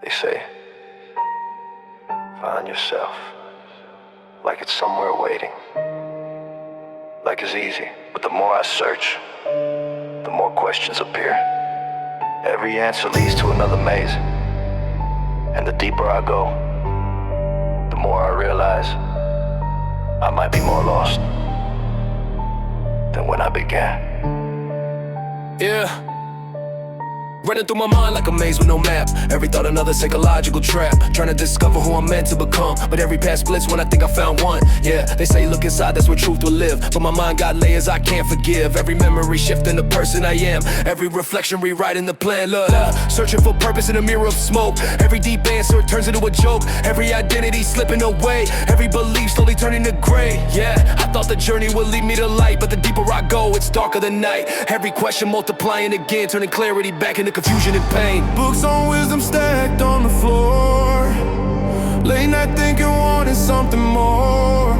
They say, find yourself, like it's somewhere waiting, like it's easy. But the more I search, the more questions appear. Every answer leads to another maze, and the deeper I go, the more I realize I might be more lost than when I began. Yeah. Running through my mind like a maze with no map. Every thought another psychological trap. Trying to discover who I'm meant to become, but every path splits when I think I found one. Yeah, they say look inside, that's where truth will live. But my mind got layers I can't forgive. Every memory shifting the person I am. Every reflection rewriting the plan. Look, searching for purpose in a mirror of smoke. Every deep answer turns into a joke. Every identity slipping away. Every belief slowly turning to gray. Yeah, I thought the journey would lead me to light, but the deeper I go, it's darker than night. Every question multiplying again, turning clarity back into confusion and pain. Books on wisdom stacked on the floor. Late night thinking, wanting something more.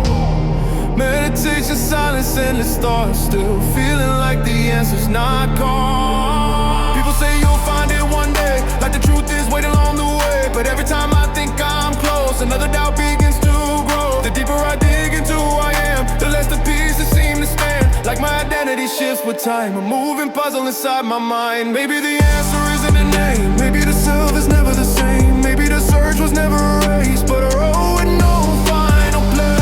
Meditation, silence, endless thoughts. Still feeling like the answer's not gone. People say you'll find it one day, like the truth is waiting along the way. But every time I think I'm close, another doubt begins to grow. The deeper I dig into who I am, the less the pieces seem to stand. Like my identity shifts with time, a moving puzzle inside my mind. Maybe the answer isn't a name, maybe the self is never the same. Maybe the search was never a race, but a road with no final place.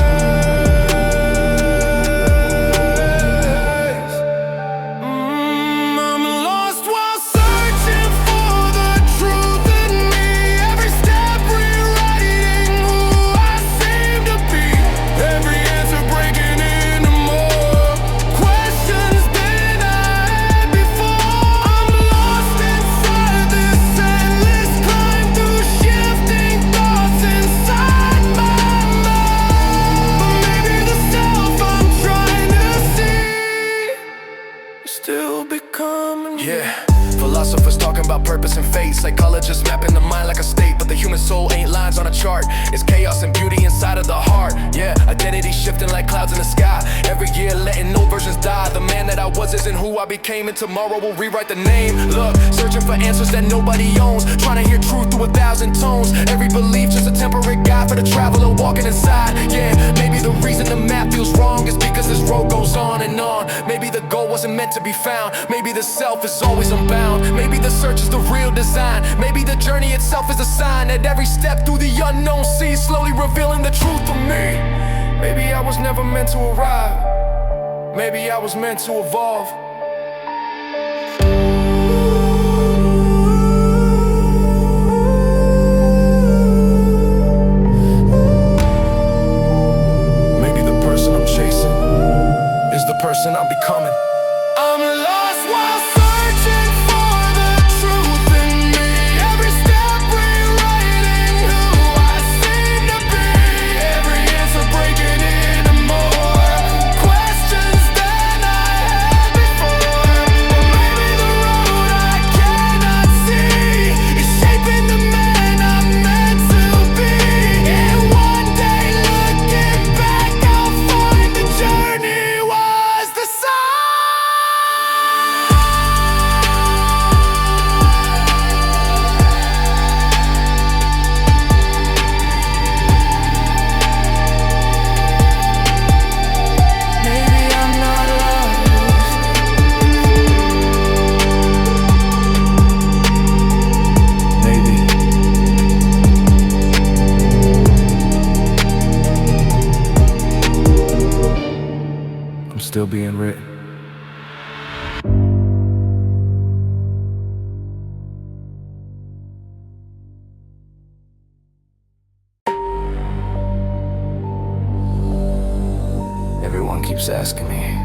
I'm lost while searching for the truth in me. Every step rewriting who I seem to be. Every answer breaking into more questions than I had before. I'm lost inside this endless climb through shifting thoughts inside my mind. But maybe the self I'm trying to see is still becoming. Yeah, philosophers talking about purpose and fate. Psychologists mapping the mind like a state. But the human soul ain't lines on a chart. It's chaos and beauty inside of the heart. Yeah, identity shifting like clouds in the sky. Every year letting old versions die. The man that I was isn't who I became, and tomorrow will rewrite the name. Look, searching for answers that nobody owns. Trying to hear truth through 1,000 tones. Every belief just a temporary guide for the traveler walking inside. Yeah, maybe the reason the map feels wrong is because this road goes on and on. Maybe the goal wasn't meant to be found. Maybe the self is always unbound. Maybe the search is the real design. Maybe the journey itself is a sign that every step through the unknown sees slowly revealing the truth for me. Maybe I was never meant to arrive. Maybe I was meant to evolve. Maybe the person I'm chasing is the person I'm becoming. I'm lost while searching for the truth in me. Every step rewriting who I seem to be. Every answer breaking into more questions than I had before. But maybe the road I cannot see is shaping the man I'm meant to be. And one day looking back, I'll find the journey was the sign. Maybe I'm not lost. Maybe. I'm still being written. Everyone keeps asking me,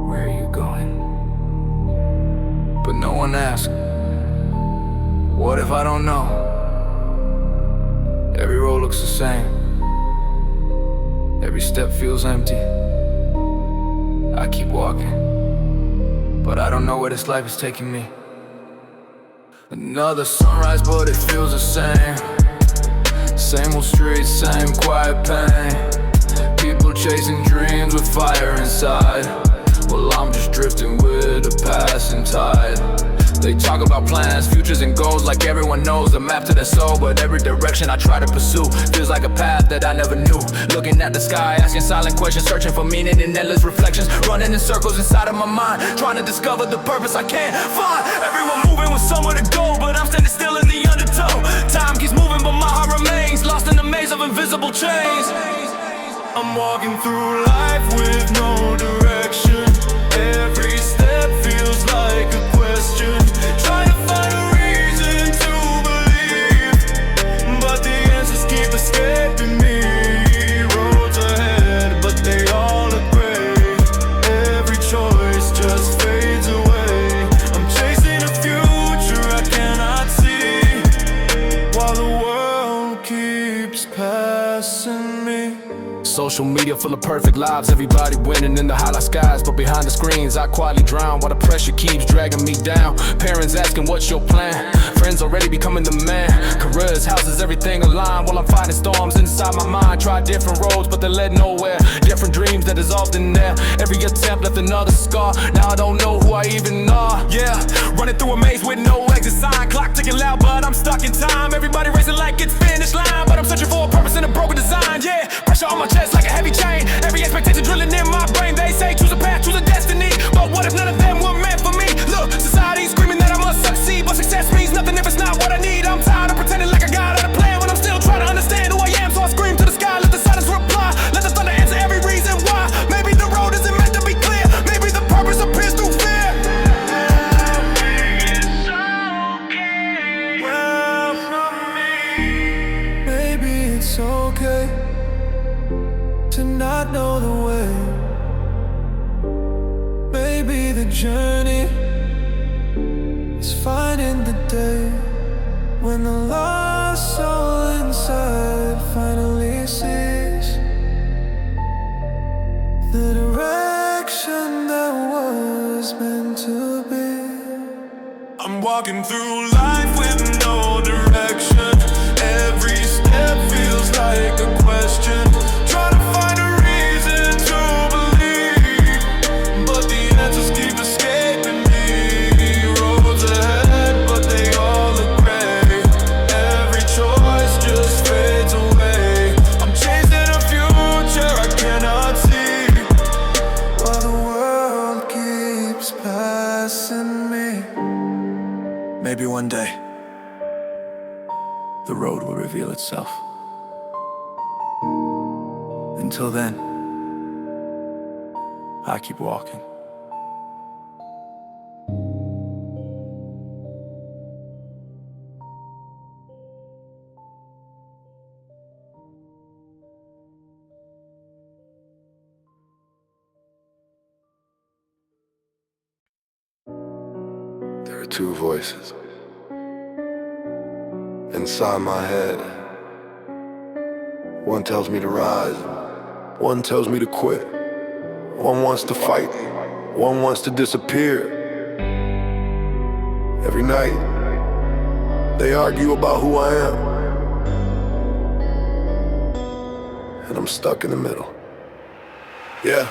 where are you going? But no one asks, what if I don't know? Every road looks the same. Every step feels empty. I keep walking, but I don't know where this life is taking me. Another sunrise, but it feels the same. Same old streets, same quiet pain. People chasing dreams with fire inside. Well, I'm just drifting with a passing tide. They talk about plans, futures and goals like everyone knows the map to their soul, but every direction I try to pursue feels like a path that I never knew. Looking at the sky, asking silent questions, searching for meaning in endless reflections, running in circles inside of my mind, trying to discover the purpose I can't find. Everyone moving with somewhere to go, but I'm standing still in the undertow. Time keeps moving, but my heart remains lost in the maze of invisible chains. I'm walking through life with no direction. Every step feels like a question, trying to find a reason to believe, but the answers keep escaping me. Roads ahead, but they all look gray. Every choice just fades away. I'm chasing a future I cannot see, while the world keeps passing me. Social media full of perfect lives, everybody winning in the highlight skies, but behind the screens I quietly drown while the pressure keeps dragging me down. Parents asking what's your plan, friends already becoming the man, careers, houses, everything aligned while I'm fighting storms inside my mind. Tried different roads but they led nowhere, different dreams that dissolved in there. Every attempt left another scar, now I don't know who I even are. Yeah, running through a maze with no exit sign, clock ticking loud but I'm stuck in time. Everybody racing like it's finish line, but I'm searching for a purpose in a broken design. Yeah, pressure on my chest like a heavy chain, every expectation drilling in my brain. They say choose a path, choose a destiny, but what if none of them were meant for me? Look, society's screaming that I must succeed, but success means nothing if it's not what I need. I'm tired of pretending like I got a plan when I'm still trying to understand who I am. So I scream to the sky, let the silence reply, let the thunder answer every reason why. Maybe the road isn't meant to be clear, maybe the purpose appears through fear. Maybe it's okay to not know the way. Maybe the journey is finding the day when the lost soul inside finally sees the direction that was meant to be. I'm walking through life with no direction. Every step feels like a question, trying to find a reason to believe, but the answers keep escaping me. Roads ahead, but they all look gray. Every choice just fades away. I'm chasing a future I cannot see, while the world keeps passing me. Maybe one day the road will reveal itself. Until then, I keep walking. There are two voices inside my head. One tells me to rise, one tells me to quit. One wants to fight, one wants to disappear. Every night, they argue about who I am, and I'm stuck in the middle. Yeah.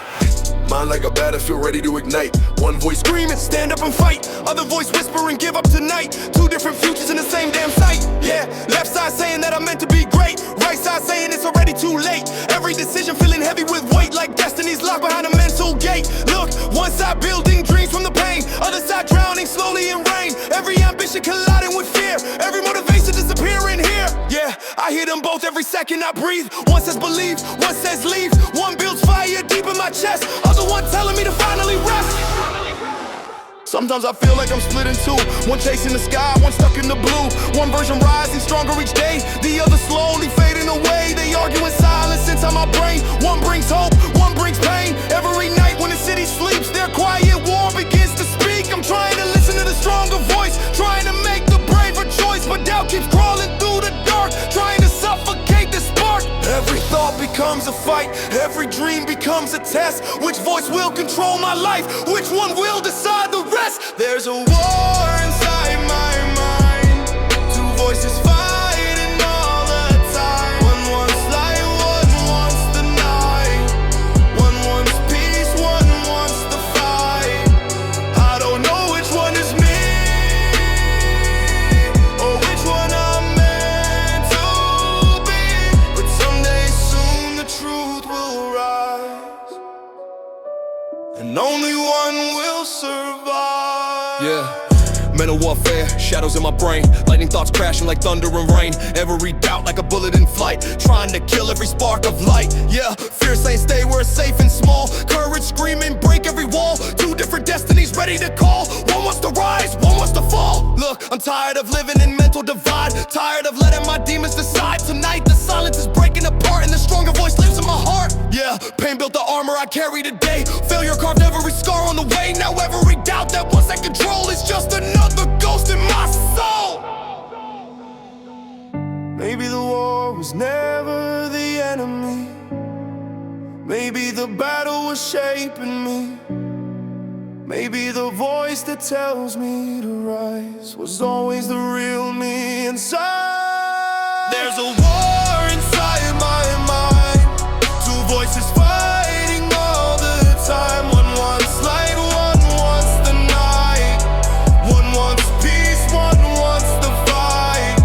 Mind like a battlefield ready to ignite. One voice screaming, stand up and fight. Other voice whispering, give up tonight. Two different futures in the same damn sight. Yeah, left side saying that I'm meant to be great, right side saying it's already too late. Every decision feeling heavy with weight, like destiny's locked behind a mental gate. Look, one side building dreams from the pain, other side drowning slowly in rain. Every ambition colliding with fear, every motivation disappearing here. Yeah, I hear them both every second I breathe. One says believe, one says leave. One builds fire deep in my chest, other one telling me to finally rest. Sometimes I feel like I'm split in two. One chasing the sky, one stuck in the blue. One version rising stronger each day, the other slowly fading away. They argue in silence inside my brain. One brings hope, one brings pain. Every night when the city sleeps, their quiet war begins to speak. I'm trying to listen to the stronger voice, trying to make the braver choice, but doubt keeps crawling through the dark, trying to suffocate the spark. Every thought becomes a fight, every dream becomes a test. Which voice will control my life? Which one will decide the rest? There's a war inside my mind, two voices fighting all the time. One wants light, one wants the night. One wants peace, one wants the fight. I don't know which one is me. Mental warfare, shadows in my brain. Lightning thoughts crashing like thunder and rain. Every doubt like a bullet in flight, trying to kill every spark of light. Yeah, fear saying stay where it's safe and small. Courage screaming, break every wall. Two different destinies ready to call. One wants to rise, one wants to fall. Look, I'm tired of living in mental divide. Tired of letting my demons decide. Tonight the silence is breaking apart and the stronger voice lives in my heart. Yeah, pain built the armor I carry today. Failure carved every scar on the way. Now every doubt that once I control is just another ghost in my soul. Maybe the war was never the enemy. Maybe the battle was shaping me. Maybe the voice that tells me to rise was always the real me inside. There's a war inside my mind. Two voices fighting all the time. One wants light, one wants the night. One wants peace, one wants the fight.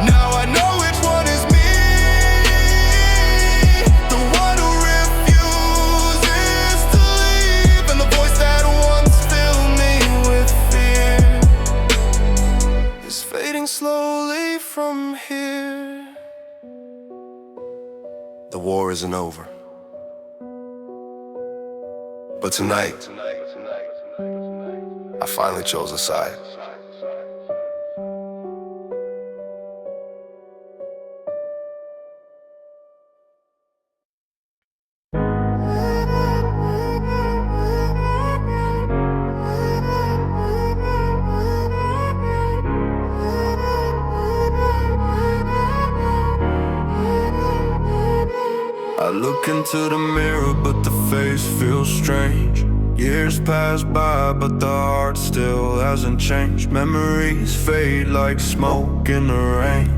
Now I know which one is me. The one who refuses to leave, and the voice that once filled me with fear is fading slowly from here. The war isn't over. But tonight, I finally chose a side. I look into the mirror, but the face feels strange. Years pass by, but the heart still hasn't changed. Memories fade like smoke in the rain.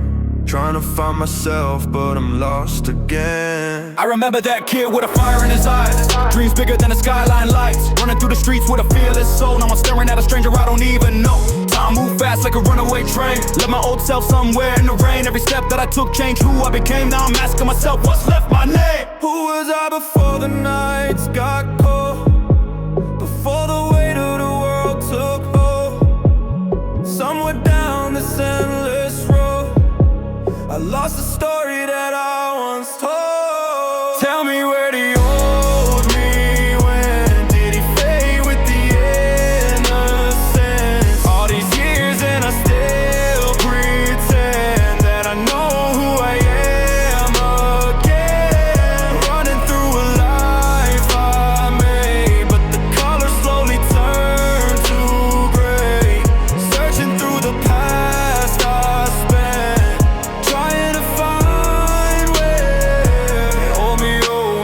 Trying to find myself, but I'm lost again. I remember that kid with a fire in his eyes. Dreams bigger than the skyline lights. Running through the streets with a fearless soul. Now I'm staring at a stranger I don't even know. Time moved fast like a runaway train. Left my old self somewhere in the rain. Every step that I took changed who I became. Now I'm asking myself, what's left my name? Who was I before the nights got cold? Before the weight of the world took hold? Somewhere down this endless road, I lost the story that I once told. Tell me, where do you hold me when? Did he fade with the innocence? All these years and I still pretend that I know who I am again. Running through a life I made, but the colors slowly turn to gray. Searching through the past I spent, trying to find where they hold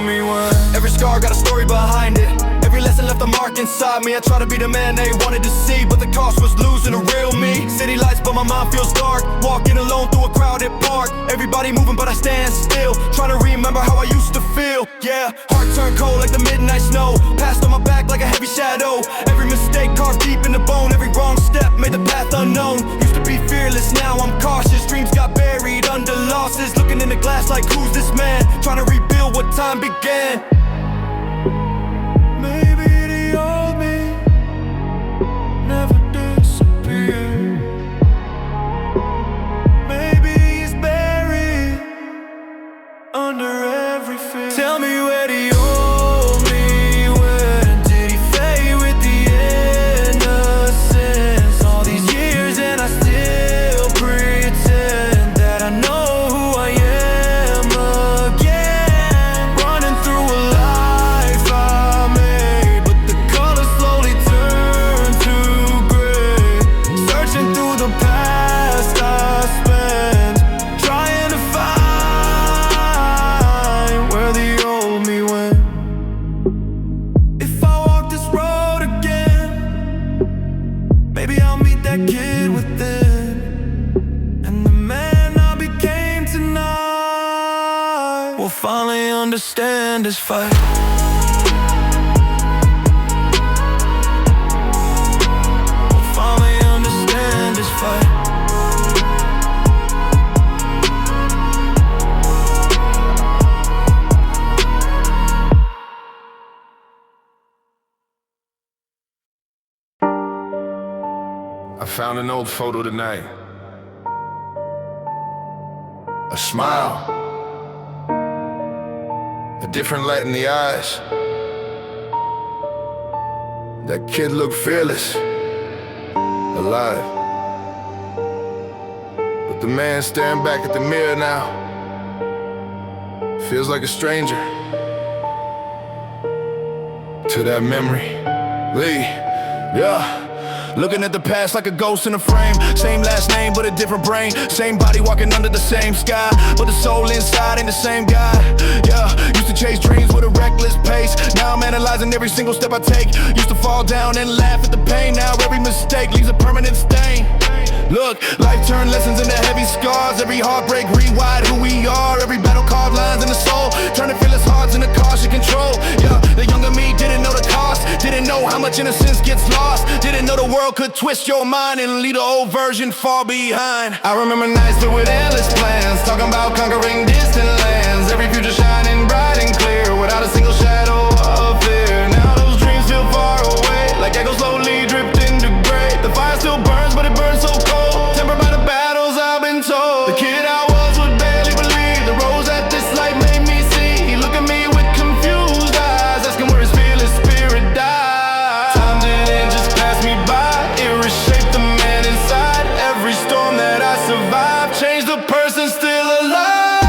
me when. Every scar got a story behind it. Every lesson left a mark inside me. I try to be the man they wanted to see, but the cost was losing a real me. City lights, but my mind feels dark. Walking alone through a crowded park. Everybody moving, but I stand still, trying to remember how I used to feel. Yeah, heart turned cold like the midnight snow. Passed on my back like a heavy shadow. Every mistake carved deep in the bone. Every wrong step made the path unknown. Used to be fearless, now I'm cautious. Dreams got buried under losses. Looking in the glass like, who's this man? Trying to rebuild what time began. Maybe the old me never disappeared. Maybe he's buried under every fear. Tell me, where do you hold me when? Did he fade with the innocence? All these years and I still pretend that I know who I am again. Running through a life I made, but the colors slowly turn to gray. Searching through the past I spent, trying to find where the old me went. If I walk this road again, maybe I'll meet that kid within, and the man I became tonight will finally understand his fight. Will finally understand his fight. I Found an old photo tonight. A smile, a different light in the eyes. That kid looked fearless, alive. But the man staring back at the mirror now feels like a stranger to that memory. Lee, yeah. Looking at the past like a ghost in a frame. Same last name but a different brain. Same body walking under the same sky, but the soul inside ain't the same guy. Yeah, used to chase dreams with a reckless pace. Now I'm analyzing every single step I take. Used to fall down and laugh at the pain. Now every mistake leaves a permanent stain. Look, life turned lessons into heavy scars. Every heartbreak rewired who we are. Every battle carved lines in the soul, turning fearless hearts into caution control. Yeah, the younger me didn't know the cost. Didn't know how much innocence gets lost. Didn't know the world could twist your mind and leave the old version far behind. I remember nights filled with endless plans, talking about conquering distant lands. Every future shining bright and clear, without a single shadow of fear. Now those dreams feel far away, like echoes slowly drift into gray. The fire still burns, but it burns so cold, tempered by the battles I've been told. The kid I was would barely believe the roads that this life made me see. He looked at me with confused eyes, asking where his fearless spirit died. Time didn't just pass me by, it reshaped the man inside. Every storm that I survived changed the person still alive.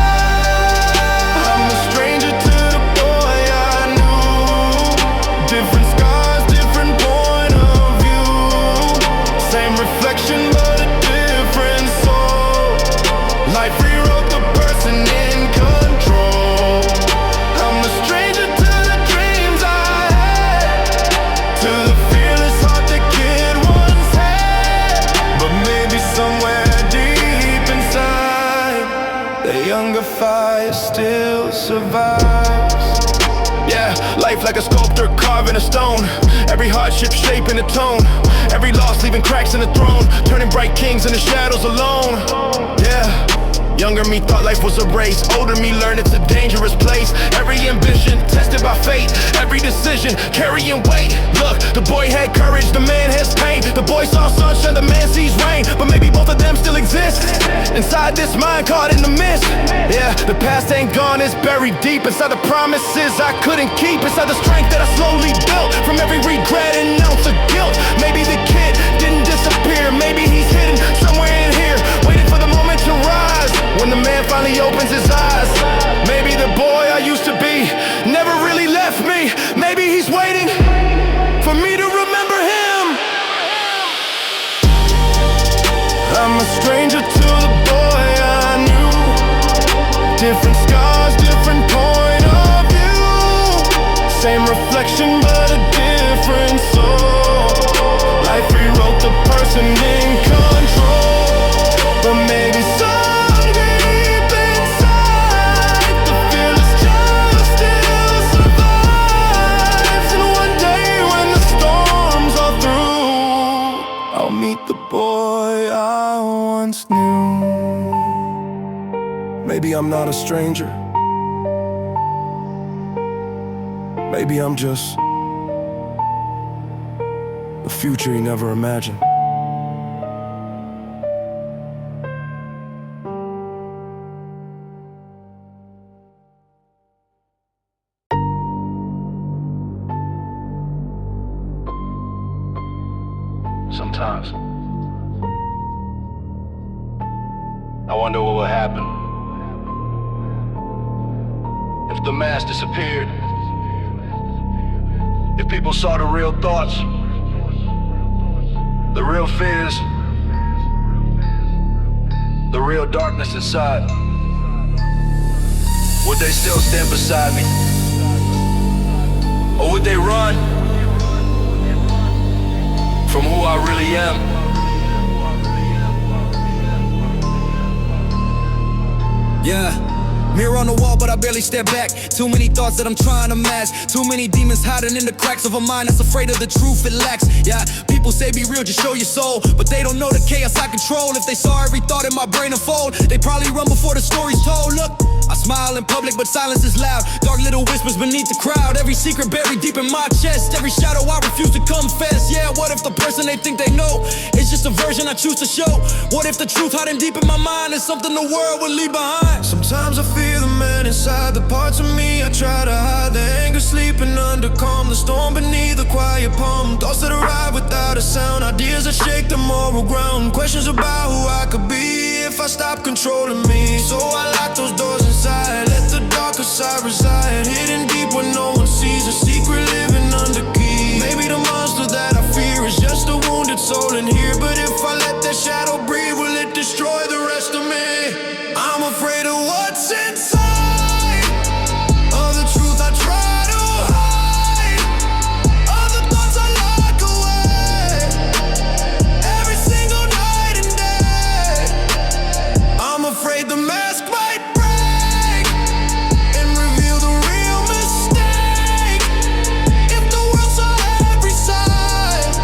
I'm a stranger to the boy I knew. Different scars, different point of view. Same reflection but a different soul. Life rewrote the person in control. I'm a stranger to the dreams I had, to the fearless heart the kid once had. But maybe somewhere deep inside, the younger fire still survives. Yeah, life like a sculptor carving a stone. Every hardship shaping a tone. Every loss leaving cracks in the throne, turning bright kings in the shadows alone. Yeah, younger me thought life was a race. Older me learned it's a dangerous place. Every ambition tested by fate. Every decision carrying weight. Look, the boy had courage, the man has pain. The boy saw sunshine, the man sees rain. But maybe both of them still exist inside this mind caught in the mist. Yeah, the past ain't gone, it's buried deep inside the promises I couldn't keep. Inside the strength that I slowly built from every regret and ounce of guilt. Maybe the kid didn't disappear. Maybe he's hidden somewhere in here, waiting for the moment to rise. When the man finally opens his eyes, maybe the boy I used to be never really left me. Maybe he's waiting for me to remember him. I'm a stranger to the boy I knew. Different scars, different point of view. Same reflection but a different soul. Life rewrote the person in control. But maybe some deep inside, the fearless child still survives. And one day when the storms are through, I'll meet the boy I once knew. Maybe I'm not a stranger. Maybe I'm just the future he never imagined. Sometimes I wonder what would happen if the mask disappeared. If people saw the real thoughts, the real fears, the real darkness inside, would they still stand beside me? Or would they run from who I really am? Yeah, mirror on the wall, but I barely step back. Too many thoughts that I'm trying to mask. Too many demons hiding in the cracks of a mind that's afraid of the truth it lacks. Yeah, people say be real, just show your soul, but they don't know the chaos I control. If they saw every thought in my brain unfold, they probably run before the story's told. Look, I smile in public, but silence is loud. Dark little whispers beneath the crowd. Every secret buried deep in my chest. Every shadow I refuse to confess. Yeah, what if the person they think they know is just a version I choose to show? What if the truth hiding deep in my mind is something the world will leave behind? Sometimes I feel the man inside, the parts of me I try to hide. The anger sleeping under calm, the storm beneath the quiet palm. Thoughts that arrive without a sound, ideas that shake the moral ground. Questions about who I could be if I stop controlling me. So I lock those doors inside, let the darker side reside. Hidden deep where no one sees, a secret living under key. Maybe the monster that I fear is just a wounded soul in here. But if I let that shadow breathe, will it destroy the rest of me? I'm afraid of what's inside, of the truth I try to hide, of the thoughts I lock away every single night and day. I'm afraid the mask might break and reveal the real mistake. If the world saw every side,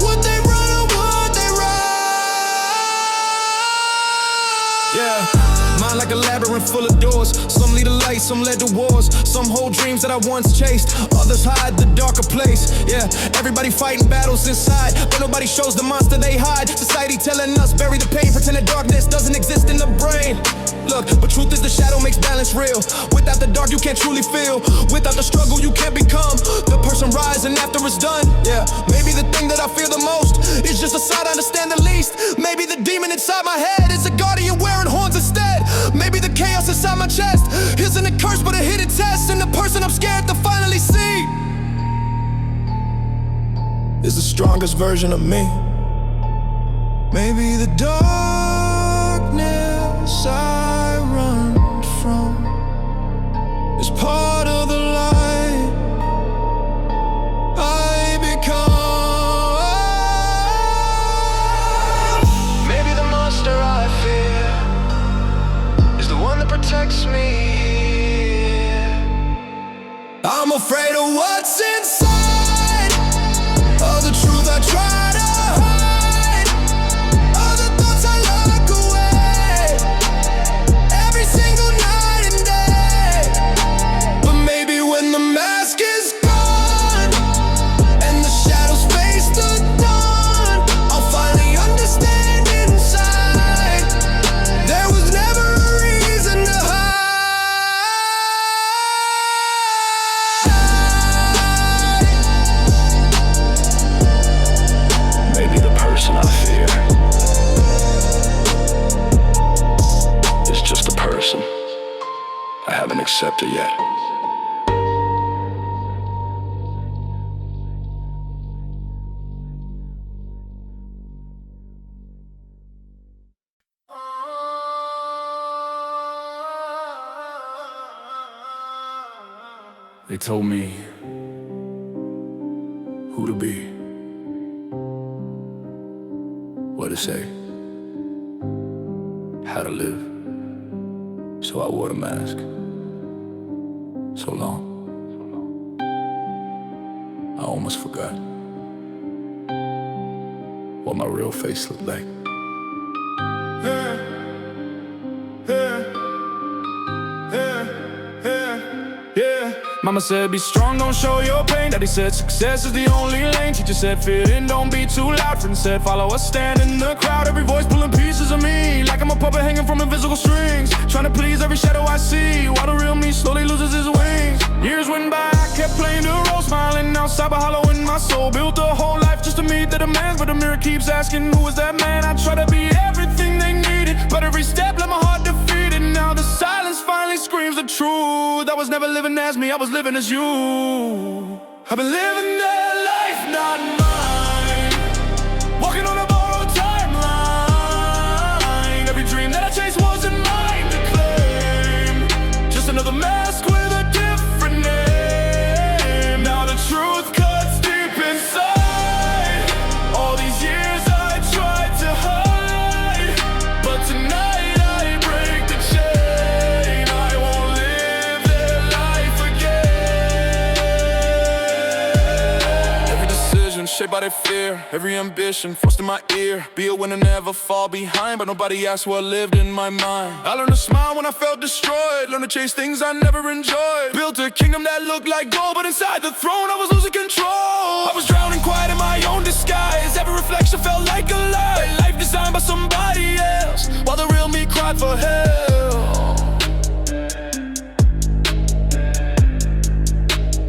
would they run or would they ride? Yeah, mind like a labyrinth full of doors. Some lead to light, some led to wars. Some hold dreams that I once chased, others hide the darker place. Yeah, everybody fighting battles inside, but nobody shows the monster they hide. Society telling us bury the pain, pretend that darkness doesn't exist in the brain. Look, but truth is the shadow makes balance real. Without the dark you can't truly feel. Without the struggle you can't become the person rising after it's done. Yeah, maybe the thing that I fear the most is just a side I understand the least. Maybe the demon inside my head is a guardian wearing horns instead. Maybe the chaos inside my chest isn't a curse but a hidden test. And the person I'm scared to finally see is the strongest version of me. Maybe the darkness I run from is part of the light I become. Maybe the monster I fear is the one that protects me. I'm afraid of what's inside, of the truth I try to hide, of the thoughts I lock away every single night and day. But maybe when the mask is gone and the shadows face the dawn, I'll finally understand inside there was never a reason to hide. Maybe the person I fear is just a person I haven't accepted yet. They told me who to be, what to say, how to live. So I wore the mask so long, I almost forgot what my real face looked like. Mama said be strong, don't show your pain. Daddy said success is the only lane. Teacher said fit in, don't be too loud. Friend said follow us, stand in the crowd. Every voice pulling pieces of me, like I'm a puppet hanging from invisible strings, trying to please every shadow I see, while the real me slowly loses his wings. Years went by, I kept playing the role, smiling outside but hollow in my soul. Built a whole life just to meet the demands, but the mirror keeps asking who is that man. I try to be everything they needed, but every step left my heart defeated. Now the silence finally screams the truth. I was never living as me, I was living as you. I've been living that life, not mine, walking on a borrowed timeline. Every dream that I chased wasn't mine to claim, just another mask with a different name. Now the truth cuts deep inside. All these years I tried to hide, but tonight I break the chain. I won't live that life again. Every decision shaped by they fear. Every ambition forced in my ear. Be a winner, never fall behind. But nobody asked what lived in my mind. I learned to smile when I felt destroyed. Learned to chase things I never enjoyed. Built a kingdom that looked like gold, but inside the throne I was losing control. I was drowning quiet in my own disguise. Every reflection felt like a lie. Life designed by somebody else, while the real me cried for help.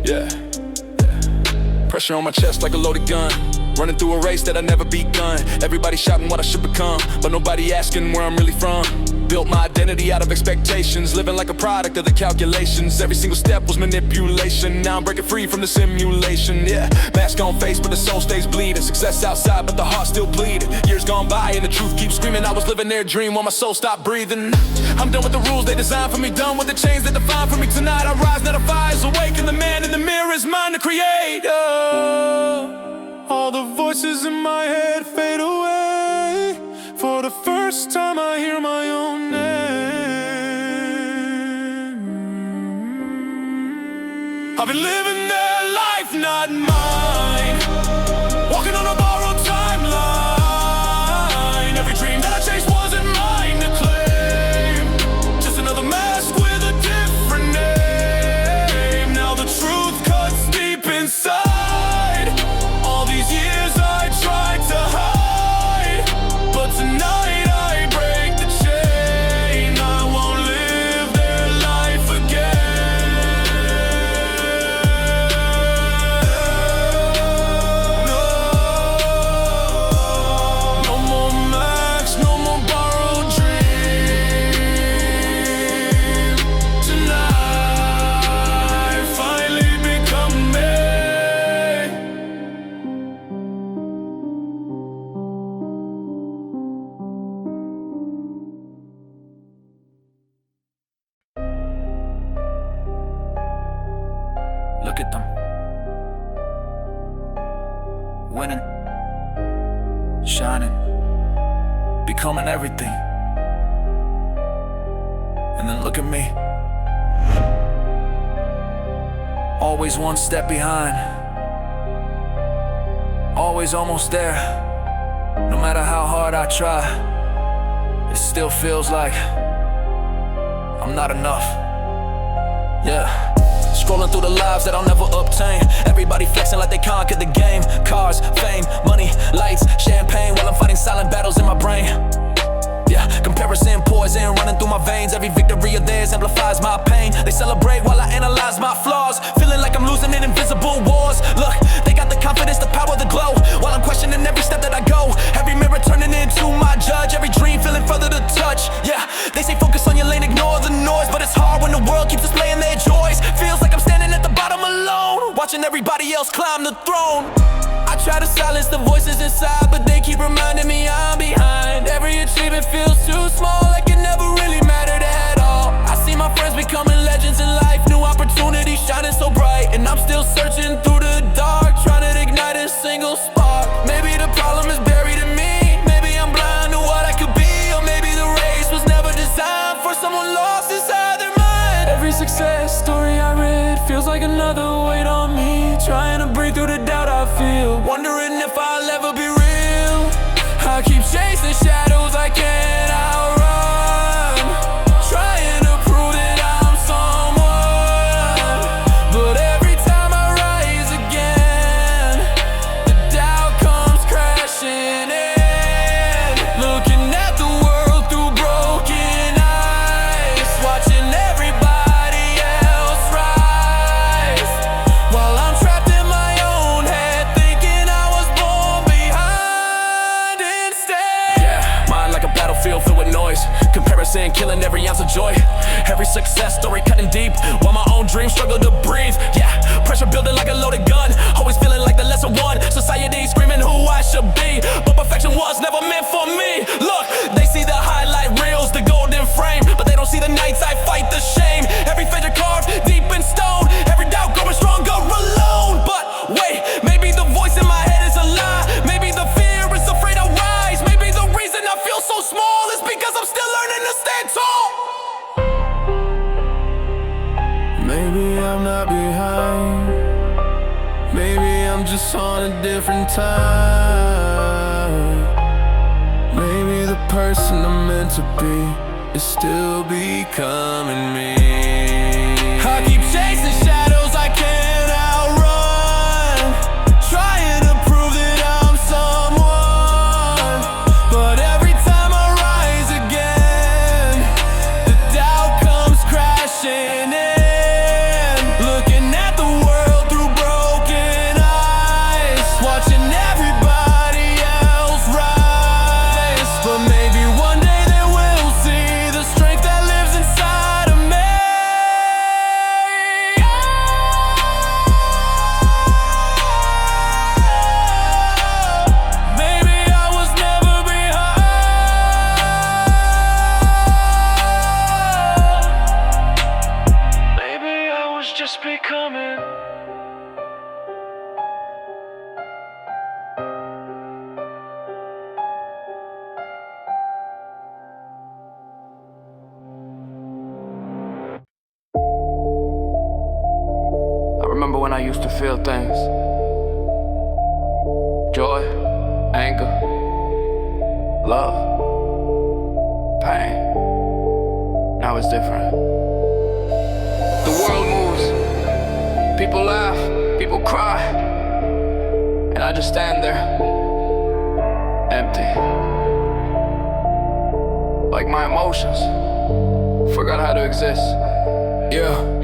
Yeah. Pressure on my chest like a loaded gun. Running through a race that I never begun. Everybody shouting what I should become, but nobody asking where I'm really from. Built my identity out of expectations, living like a product of the calculations. Every single step was manipulation. Now I'm breaking free from the simulation. Yeah, mask on face, but the soul stays bleeding. Success outside, but the heart still bleeding. Years gone by and the truth keeps screaming. I was living their dream while my soul stopped breathing. I'm done with the rules they designed for me, done with the chains that define for me. Tonight I rise, now the fire's awake, and the man in the mirror is mine to create. All the voices in my head fade away. For the first time I hear my own name. I've been living their life, not mine. Walking on a borrowed timeline. Every dream that I chased wasn't mine to claim. Just another mask with a different name. Now the truth cuts deep inside. Years I tried to hide, but tonight I break the chain. I won't live their life again. No more max, no more borrowed dream. Tonight finally become me. Look at them, winning, shining, becoming everything. And then look at me, always one step behind, always almost there. No matter how hard I try, it still feels like I'm not enough. Yeah. Scrolling through the lives that I'll never obtain. Everybody flexing like they conquered the game. Cars, fame, money, lights, champagne, while I'm fighting silent battles in my brain. Yeah, comparison, poison running through my veins. Every victory of theirs amplifies my pain. They celebrate while I analyze my flaws, feeling like I'm losing in invisible wars. Look, they got the confidence, the power, the glow, while I'm questioning every step that I go. Every mirror turning into my judge. Every dream feeling further to touch. Yeah, they say focus on your lane, ignore the noise, but it's hard when the world keeps displaying their joys. Feels like I'm standing at the bottom alone, watching everybody else climb the throne. I try to silence the voices inside, but they keep reminding me I'm behind. Every achievement feels too small, like it never really mattered at all. I see my friends becoming legends in life, new opportunities shining so bright, and I'm still searching through the dark, trying to ignite a single spark. Maybe the problem is buried in me, maybe I'm blind to what I could be, or maybe the race was never designed for someone lost inside their mind. Every success story I read feels like another weight on me, trying to breathe through the doubt I feel, wondering if I'll ever be real. I keep chasing shadows I can't outrun, trying to prove that I'm someone, but every time I rise again, the doubt comes crashing in. Looking at the world through broken eyes, watching everybody else rise, while I'm trapped in my own head, thinking I was born behind instead. Yeah, mind like a battlefield filled with noise, comparison killing every ounce of joy. Every success story cutting deep, while my own dreams struggle to breathe. Yeah, pressure building like a loaded gun, always feeling like the lesser one. Society screaming who I should be, but perfection was never meant for me. Look, they see the highlight reels, the golden frame, but they don't see the nights I fight the shame. Every failure carved deep in stone, every doubt growing stronger alone. But wait, maybe the voice in my head is a lie, maybe the fear is afraid I'll rise, maybe the reason I feel so small is because I'm still learning to stand tall. Maybe I'm not behind, maybe I'm just on a different time. Maybe the person I'm meant to be is still becoming me. I keep chasing shadows I can't outrun, trying to prove that I'm someone. But every time I rise again, the doubt comes crashing in. Looking at the world through broken eyes, watching everybody else rise. But maybe one day they will see the strength that lives inside of me. Maybe I was never behind. Maybe I was just becoming. I remember when I used to feel things: joy, anger, love, pain. Now it's different. The world moves, people laugh, people cry, and I just stand there, empty. Like my emotions forgot how to exist. Yeah.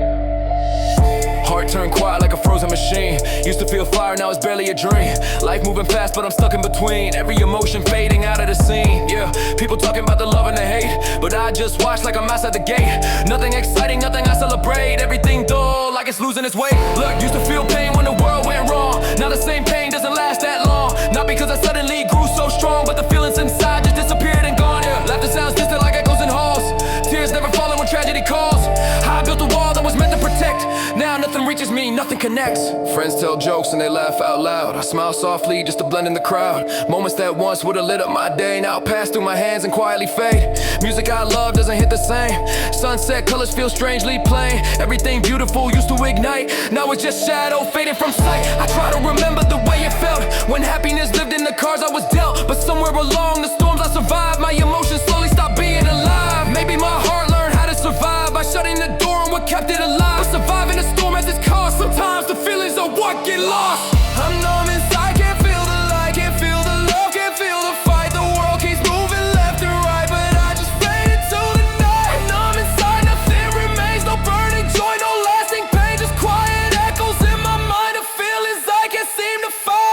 Heart turned quiet like a frozen machine. Used to feel fire, now it's barely a dream. Life moving fast, but I'm stuck in between. Every emotion fading out of the scene. Yeah, people talking about the love and the hate, but I just watch like I'm outside the gate. Nothing exciting, nothing I celebrate. Everything dull, like it's losing its weight. Look, used to feel pain when the world went wrong. Now the same pain doesn't last that long. Not because I suddenly grew so strong, but the feelings inside just disappeared and gone. Yeah, laughter sounds distant like echoes in halls. Tears never falling when tragedy calls. I built a wall that was meant to protect. Now nothing reaches me, nothing connects. Friends tell jokes and they laugh out loud. I smile softly just to blend in the crowd. Moments that once would've lit up my day now pass through my hands and quietly fade. Music I love doesn't hit the same. Sunset colors feel strangely plain. Everything beautiful used to ignite, now it's just shadow fading from sight. I try to remember the way it felt when happiness lived in the cards I was dealt. But somewhere along the storms I survived, my emotions slowly stopped being alive. Maybe my heart learned how to survive by shutting the door on what kept it alive. But surviving the storm has its cost. Sometimes the feelings of what get lost. I'm numb inside, can't feel the light, can't feel the love, can't feel the fight. The world keeps moving left and right, but I just fade into the night. I'm numb inside, nothing remains, no burning joy, no lasting pain, just quiet echoes in my mind of feelings I can't seem to find.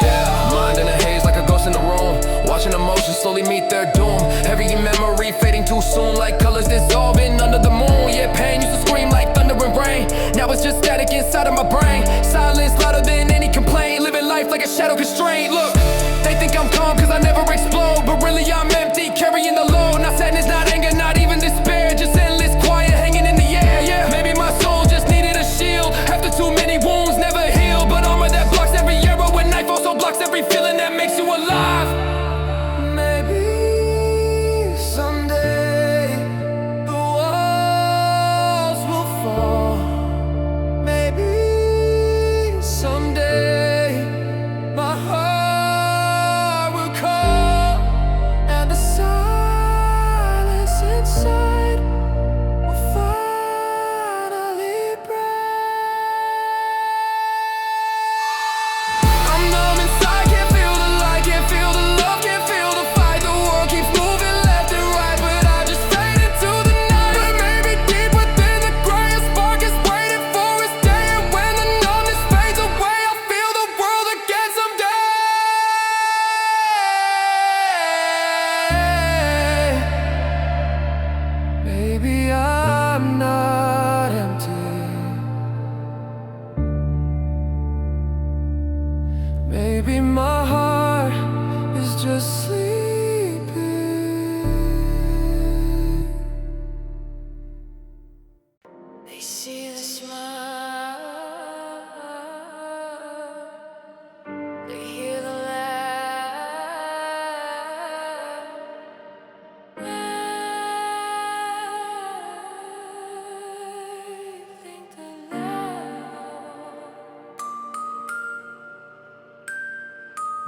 Yeah, mind in a haze like a ghost in the room, watching emotions slowly meet their doom. Every memory fading too soon, like colors dissolving under the moon. Yeah, pain used to scream like thunder and rain, now it's just static inside of my brain. Silence louder than any complaint, living life like a shadow constraint. Look, they think I'm calm cause I never explode, but really I'm empty, carrying the load. Not sadness, not anger, not even despair, just endless quiet hanging in the air. Yeah, maybe my soul just needed a shield after too many wounds never healed, but armor that blocks every arrow and knife also blocks every feeling that makes you alive. Maybe someday the walls will fall. Maybe someday my heart will call.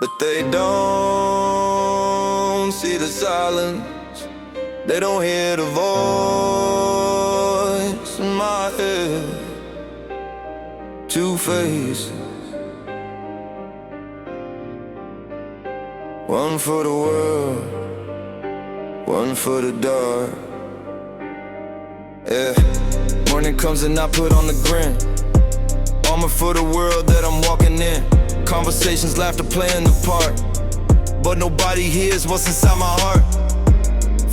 but they don't see the silence. They don't hear the voice in my head. Two faces, one for the world, one for the dark. Yeah, morning comes and I put on the grin. Armor for the world that I'm walking in. Conversations, laughter playing the part, but nobody hears what's inside my heart.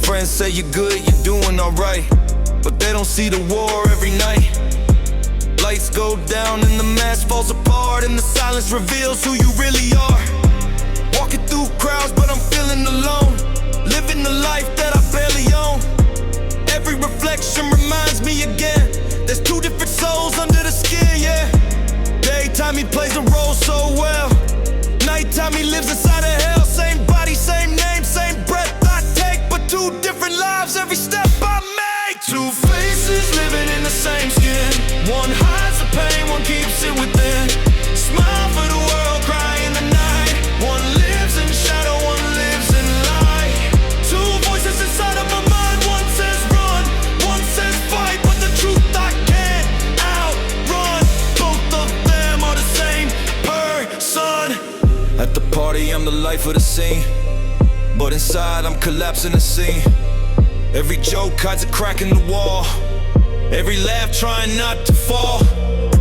Friends say you're good, you're doing alright, but they don't see the war every night. Lights go down and the mask falls apart, and the silence reveals who you really are. Walking through crowds but I'm feeling alone, living the life that I barely own. Every reflection reminds me again, there's two different souls under the skin, yeah. Daytime he plays the role so well, nighttime he lives inside of hell. Same body, same name, same breath I take, but two different lives every step I make. Two faces living in the same skin, one hides the pain, one keeps it within. Smile for the world, cry in the night. One lives in shadow, one lives in light. Two voices inside of my mind, one says run, one says fight, but the truth I can't outrun. Both of them are the same person. At the party I'm the life of the scene, but inside I'm collapsing the scene. Every joke hides a crack in the wall, every laugh trying not to fall.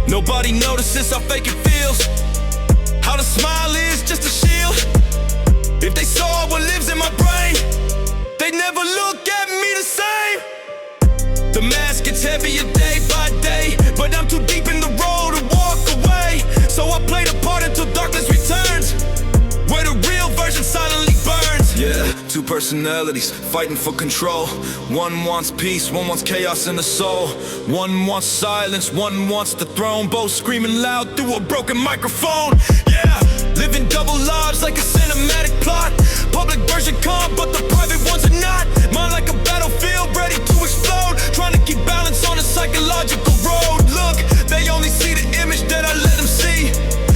Nobody notices how fake it feels, how the smile is just a shield. If they saw what lives in my brain, they'd never look at me the same. The mask gets heavier day by day, but I'm too deep in the role to walk away. So I play the part until darkness returns, where the real version silently burns. Yeah, two personalities fighting for control. One wants peace, one wants chaos in the soul. One wants silence, one wants the throne. Both screaming loud through a broken microphone. Yeah, living double lives like a cinematic plot. Public version calm, but the private ones are not. Mine like a battlefield ready to explode, trying to keep balance on a psychological road. Look, they only see the image that I let them see.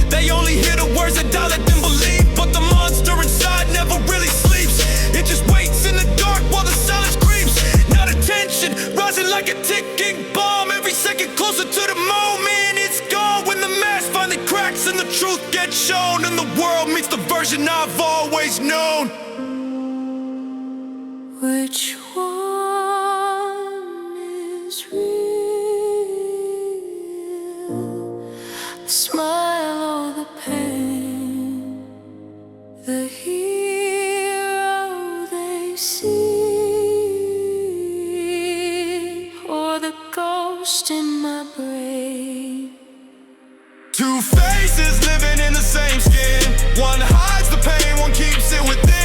They only hear the words that I let them believe, but the monster inside never really sleeps. It just waits in the dark while the silence creeps. Now the tension rising like a ticking bomb, every second closer to the moment it's gone. When the mask finally cracks and the truth gets shown, and the world meets the version I've always known. Which one is real? The smile or the pain? The hero they see, or the ghost in my brain? Two faces living in the same skin, one hides the pain, one keeps it within.